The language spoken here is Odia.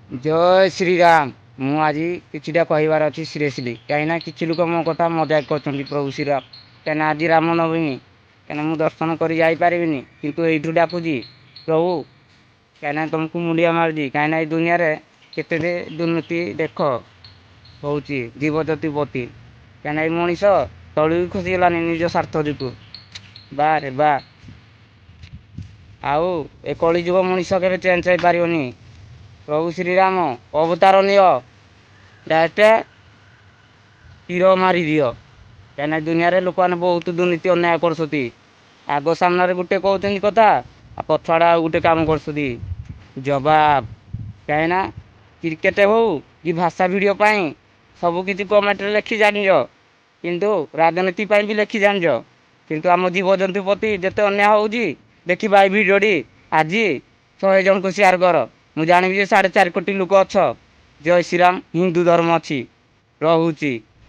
ଜୟ ଶ୍ରୀରାମ। ମୁଁ ଆଜି କିଛିଟା କହିବାର ଅଛି ସିରିୟସଲି, କାହିଁକିନା କିଛି ଲୋକ ମୋ କଥା ମଜାକ କରୁଛନ୍ତି। ପ୍ରଭୁ ଶ୍ରୀରାମ, କାହିଁକିନା ଆଜି ରାମନବମୀ, କାହିଁକିନା ମୁଁ ଦର୍ଶନ କରି ଯାଇପାରିବିନି, କିନ୍ତୁ ଏଇଠୁ ଡାକୁଛି ପ୍ରଭୁ, କାହିଁକିନା ତୁମକୁ ମୁଣ୍ଡିଆ ମାରୁଛି। କାହିଁକିନା ଏଇ ଦୁନିଆରେ କେତେ ଦୁର୍ନୀତି ଦେଖ ହେଉଛି ଜୀବଜନ୍ତୁ ପ୍ରତି, କାହିଁକିନା ଏଇ ମଣିଷ ତଳକୁ ଖସିଗଲାନି ନିଜ ସ୍ୱାର୍ଥ ଯୋଗୁଁ। ବାରେ ବା, ଆଉ ଏ କଳିଯୁଗ ମଣିଷ କେବେ ଚେଞ୍ଜ ହେଇପାରିବନି। ପ୍ରଭୁ ଶ୍ରୀରାମ ଅବତାର ନିଅ, ଡାଇରେକ୍ଟ ତୀର ମାରିଦିଅ, କାହିଁକିନା ଦୁନିଆରେ ଲୋକମାନେ ବହୁତ ଦୁର୍ନୀତି ଅନ୍ୟାୟ କରୁଛନ୍ତି। ଆଗ ସାମ୍ନାରେ ଗୋଟେ କହୁଛନ୍ତି କଥା, ଆଉ ପଛଆଡ଼େ ଆଉ ଗୋଟେ କାମ କରୁଛନ୍ତି। ଜବାବ, କାହିଁକିନା କ୍ରିକେଟ ହଉ କି ଭାଷା ଭିଡ଼ିଓ ପାଇଁ ସବୁକିଛି କମେଣ୍ଟରେ ଲେଖି ଜାଣିଛ, କିନ୍ତୁ ରାଜନୀତି ପାଇଁ ବି ଲେଖି ଜାଣିଛ, କିନ୍ତୁ ଆମ ଜୀବଜନ୍ତୁ ପ୍ରତି ଯେତେ ଅନ୍ୟାୟ ହେଉଛି ଦେଖିବା ଏଇ ଭିଡ଼ିଓଟି ଆଜି 100 ଜଣଙ୍କୁ ସେୟାର କର। ମୁଁ ଜାଣିବି ଯେ 4.5 କୋଟି ଲୋକ ଅଛ। ଜୟ ଶ୍ରୀରାମ। ହିନ୍ଦୁ ଧର୍ମ ଅଛି, ରହୁଛି।